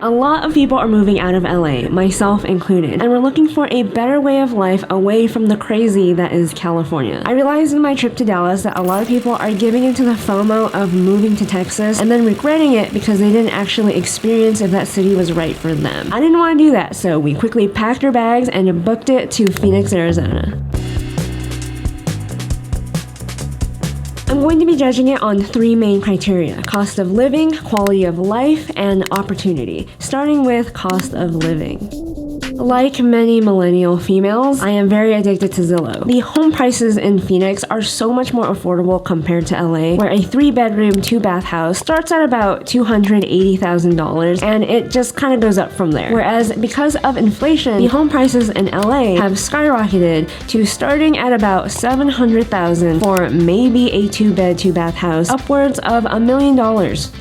A lot of people are moving out of LA, myself included, and we're looking for a better way of life away from the crazy that is California. I realized in my trip to Dallas that a lot of people are giving into the FOMO of moving to Texas and then regretting it because they didn't actually experience if that city was right for them. I didn't want to do that, so we quickly packed our bags and booked it to Phoenix, Arizona. I'm going to be judging it on three main criteria: cost of living, quality of life, and opportunity. Starting with cost of living. Like many millennial females, I am very addicted to Zillow. The home prices in Phoenix are so much more affordable compared to LA, where a 3-bedroom, 2-bath house starts at about $280,000, and it just kind of goes up from there. Whereas because of inflation, the home prices in LA have skyrocketed to starting at about $700,000 for maybe a 2-bed, 2-bath house, upwards of $1 million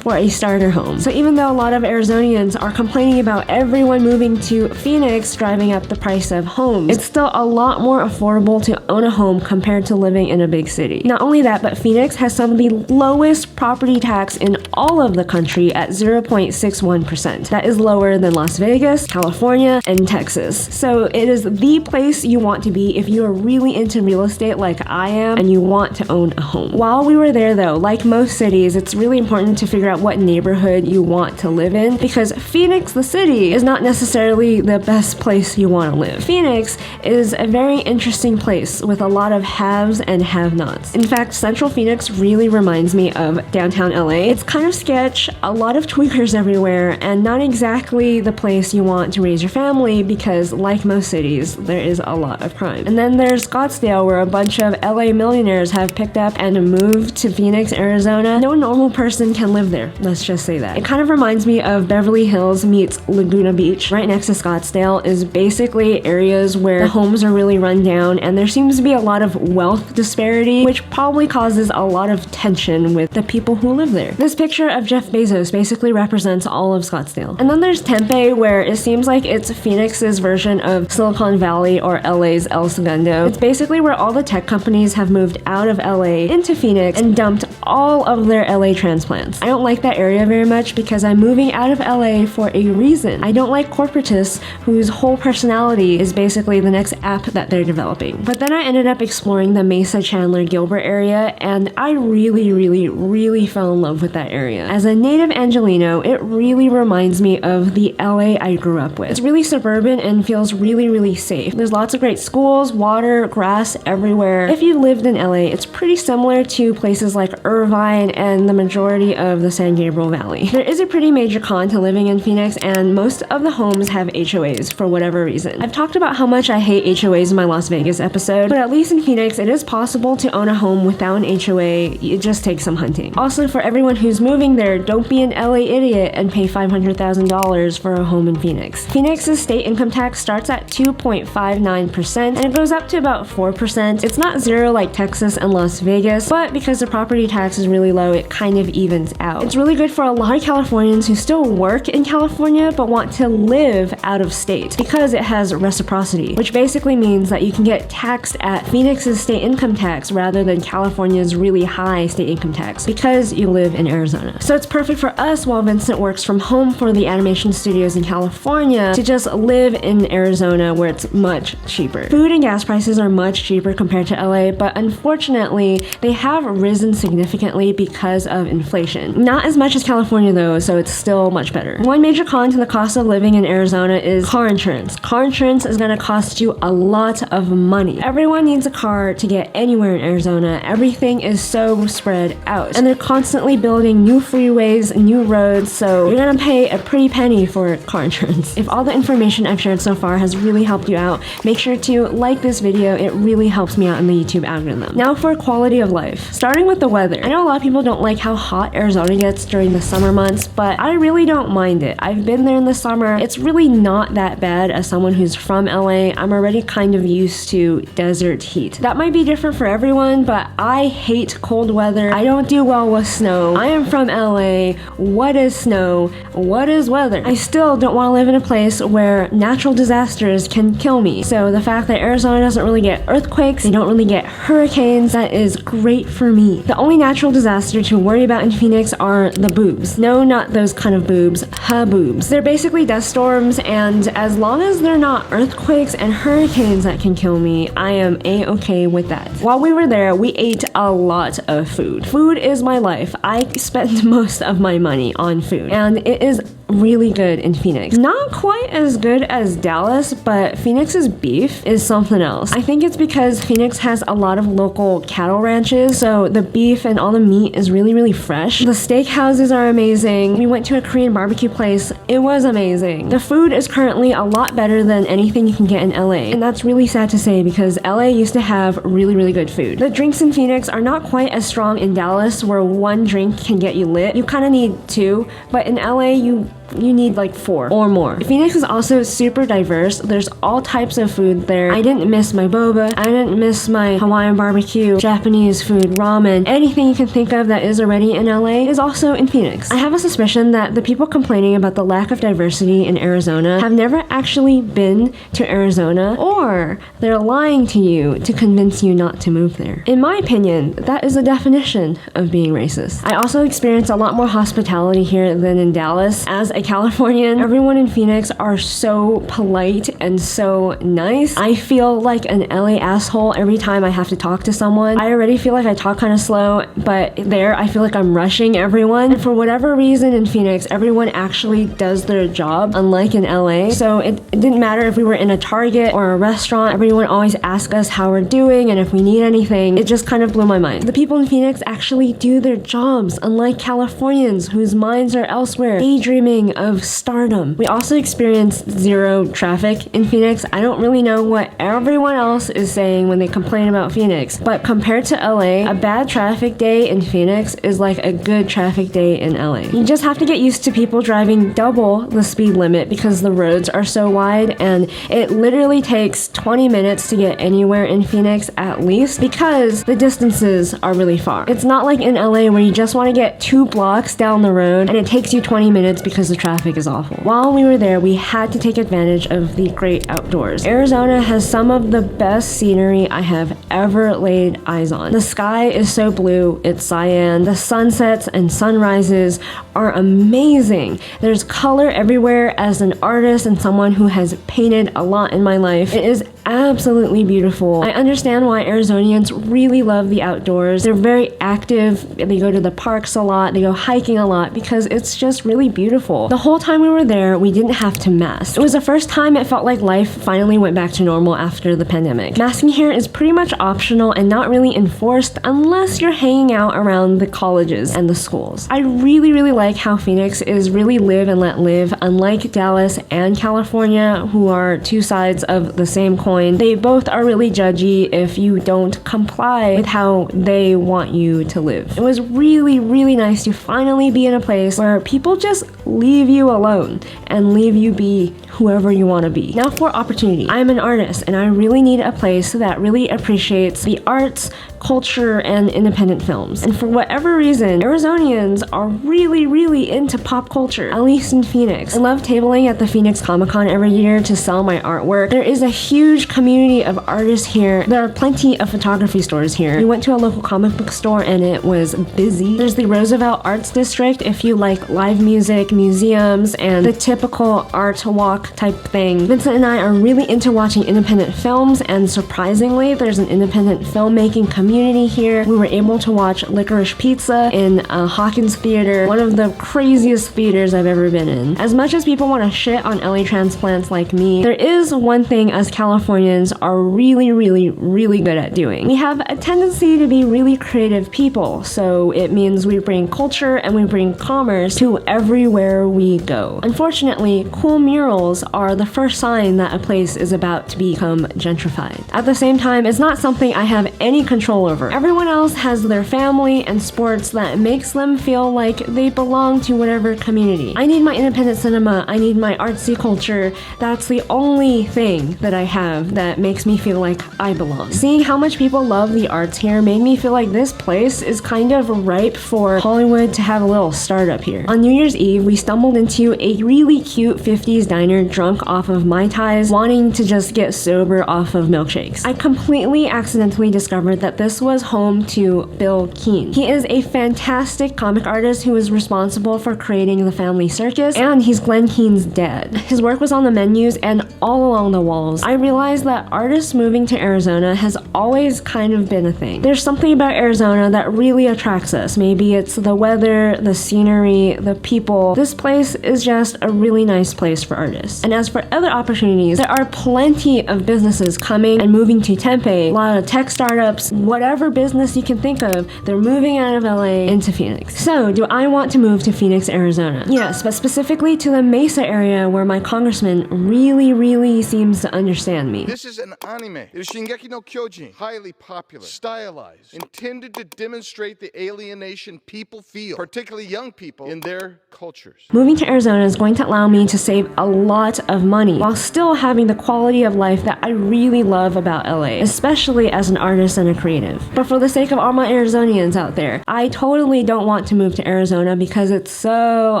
for a starter home. So even though a lot of Arizonians are complaining about everyone moving to Phoenix driving up the price of homes, it's still a lot more affordable to own a home compared to living in a big city. Not only that, but Phoenix has some of the lowest property tax in all of the country at 0.61%. That is lower than Las Vegas, California, and Texas. So it is the place you want to be if you are really into real estate like I am and you want to own a home. While we were there though, like most cities, it's really important to figure out what neighborhood you want to live in, because Phoenix, the city, is not necessarily the best place you want to live. Phoenix is a very interesting place with a lot of haves and have-nots. In fact, Central Phoenix really reminds me of downtown LA. It's kind of sketch, a lot of tweakers everywhere, and not exactly the place you want to raise your family because, like most cities, there is a lot of crime. And then there's Scottsdale, where a bunch of LA millionaires have picked up and moved to Phoenix, Arizona. No normal person can live there, let's just say that. It kind of reminds me of Beverly Hills meets Laguna Beach. Right next to Scottsdale is basically areas where the homes are really run down, and there seems to be a lot of wealth disparity, which probably causes a lot of tension with the people who live there. This picture of Jeff Bezos basically represents all of Scottsdale. And then there's Tempe, where it seems like it's Phoenix's version of Silicon Valley or LA's El Segundo. It's basically where all the tech companies have moved out of LA into Phoenix and dumped all of their LA transplants. I don't like that area very much because I'm moving out of LA for a reason. I don't like corporatists whose whole personality is basically the next app that they're developing. But then I ended up exploring the Mesa, Chandler, Gilbert area, and I really fell in love with that area. As a native Angelino, it really reminds me of the LA I grew up with. It's really suburban and feels really safe. There's lots of great schools, water, grass everywhere. If you lived in LA, it's pretty similar to places like Irvine and the majority of the San Gabriel Valley. There is a pretty major con to living in Phoenix, and most of the homes have HOAs for whatever reason. I've talked about how much I hate HOAs in my Las Vegas episode, but at least in Phoenix, it is possible to own a home without an HOA. It just takes some hunting. Also, for everyone who's moving there, don't be an LA idiot and pay $500,000 for a home in Phoenix. Phoenix's state income tax starts at 2.59% and it goes up to about 4%. It's not zero like Texas and Las Vegas, but because the property tax is really low, it kind of evens out. It's really good for a lot of Californians who still work in California but want to live out of state because it has reciprocity, which basically means that you can get taxed at Phoenix's state income tax rather than California's really high state income tax because you live in Arizona. So it's perfect for us while Vincent works from home for the animation studios in California to just live in Arizona where it's much cheaper. Food and gas prices are much cheaper compared to LA, but unfortunately they have risen significantly because of inflation. Not as much as California though, so it's still much better. One major con to the cost of living in Arizona is car insurance. Car insurance is going to cost you a lot of money. Everyone needs a car to get anywhere in Arizona. Everything is so spread out, and they're constantly building new freeways, new roads, so you're gonna pay a pretty penny for car insurance. If all the information I've shared so far has really helped you out, make sure to like this video. It really helps me out in the YouTube algorithm. Now for quality of life. Starting with the weather. I know a lot of people don't like how hot Arizona gets during the summer months, but I really don't mind it. I've been there in the summer. It's really not that that bad as someone who's from LA. I'm already kind of used to desert heat. That might be different for everyone, but I hate cold weather. I don't do well with snow. I am from LA. What is snow? What is weather? I still don't want to live in a place where natural disasters can kill me. So the fact that Arizona doesn't really get earthquakes, they don't really get hurricanes, that is great for me. The only natural disaster to worry about in Phoenix are the boobs. No, not those kind of boobs, boobs. They're basically dust storms, and as long as they're not earthquakes and hurricanes that can kill me, I am a-okay with that. While we were there, we ate a lot of food. Food is my life. I spend most of my money on food, and it is really good in Phoenix. Not quite as good as Dallas, but Phoenix's beef is something else. I think it's because Phoenix has a lot of local cattle ranches, so the beef and all the meat is really, really fresh. The steakhouses are amazing. We went to a Korean barbecue place. It was amazing. The food is currently a lot better than anything you can get in LA, and that's really sad to say because LA used to have really, really good food. The drinks in Phoenix are not quite as strong in Dallas, where one drink can get you lit. You kind of need two, but in LA, you need like 4 or more. Phoenix is also super diverse. There's all types of food there. I didn't miss my boba. I didn't miss my Hawaiian barbecue, Japanese food, ramen. Anything you can think of that is already in LA is also in Phoenix. I have a suspicion that the people complaining about the lack of diversity in Arizona have never actually been to Arizona, or they're lying to you to convince you not to move there. In my opinion, that is a definition of being racist. I also experienced a lot more hospitality here than in Dallas. As a Californian, everyone in Phoenix are so polite and so nice. I feel like an LA asshole every time I have to talk to someone. I already feel like I talk kind of slow, but there I feel like I'm rushing everyone. And for whatever reason in Phoenix, everyone actually does their job, unlike in LA. So it didn't matter if we were in a Target or a restaurant, everyone always asked us how we're doing and if we need anything. It just kind of blew my mind. The people in Phoenix actually do their jobs, unlike Californians whose minds are elsewhere, daydreaming of stardom. We also experienced zero traffic in Phoenix. I don't really know what everyone else is saying when they complain about Phoenix, but compared to LA, a bad traffic day in Phoenix is like a good traffic day in LA. You just have to get used to people driving double the speed limit because the roads are so wide, and it literally takes 20 minutes to get anywhere in Phoenix at least because the distances are really far. It's not like in LA where you just want to get 2 blocks down the road and it takes you 20 minutes because the traffic is awful. While we were there, we had to take advantage of the great outdoors. Arizona has some of the best scenery I have ever laid eyes on. The sky is so blue, it's cyan. The sunsets and sunrises are amazing. There's color everywhere. As an artist and someone who has painted a lot in my life, it is absolutely beautiful. I understand why Arizonians really love the outdoors. They're very active. They go to the parks a lot. They go hiking a lot because it's just really beautiful. The whole time we were there, we didn't have to mask. It was the first time it felt like life finally went back to normal after the pandemic. Masking here is pretty much optional and not really enforced unless you're hanging out around the colleges and the schools. I really, really like how Phoenix is really live and let live, unlike Dallas and California, who are two sides of the same coin. They both are really judgy if you don't comply with how they want you to live. It was really, really nice to finally be in a place where people just leave you alone and leave you be whoever you want to be. Now for opportunity. I am an artist and I really need a place that really appreciates the arts, culture, and independent films. And for whatever reason, Arizonians are really, really into pop culture, at least in Phoenix. I love tabling at the Phoenix Comic-Con every year to sell my artwork. There is a huge community of artists here. There are plenty of photography stores here. We went to a local comic book store and it was busy. There's the Roosevelt Arts District if you like live music, museums, and the typical art walk type thing. Vincent and I are really into watching independent films, and surprisingly, there's an independent filmmaking community here. We were able to watch Licorice Pizza in Hawkins Theater, one of the craziest theaters I've ever been in. As much as people want to shit on LA transplants like me, there is one thing us Californians are really, really, really good at doing. We have a tendency to be really creative people, so it means we bring culture and we bring commerce to everywhere we go. Unfortunately, cool murals are the first sign that a place is about to become gentrified. At the same time, it's not something I have any control all over. Everyone else has their family and sports that makes them feel like they belong to whatever community. I need my independent cinema, I need my artsy culture. That's the only thing that I have that makes me feel like I belong. Seeing how much people love the arts here made me feel like this place is kind of ripe for Hollywood to have a little startup here. On New Year's Eve, we stumbled into a really cute 50s diner drunk off of Mai Tais, wanting to just get sober off of milkshakes. I completely accidentally discovered that this was home to Bill Keane. He is a fantastic comic artist who is responsible for creating the Family Circus, and he's Glen Keane's dad. His work was on the menus and all along the walls. I realized that artists moving to Arizona has always kind of been a thing. There's something about Arizona that really attracts us. Maybe it's the weather, the scenery, the people. This place is just a really nice place for artists. And as for other opportunities, there are plenty of businesses coming and moving to Tempe. A lot of tech startups, whatever business you can think of, they're moving out of LA into Phoenix. So, do I want to move to Phoenix, Arizona? Yes, but specifically to the Mesa area where my congressman really seems to understand me. This is an anime. It is Shingeki no Kyojin. Highly popular, stylized, intended to demonstrate the alienation people feel, particularly young people, in their cultures. Moving to Arizona is going to allow me to save a lot of money while still having the quality of life that I really love about LA, especially as an artist and a creative. But for the sake of all my Arizonians out there, I totally don't want to move to Arizona because it's so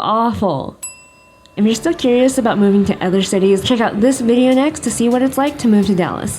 awful. If you're still curious about moving to other cities, check out this video next to see what it's like to move to Dallas.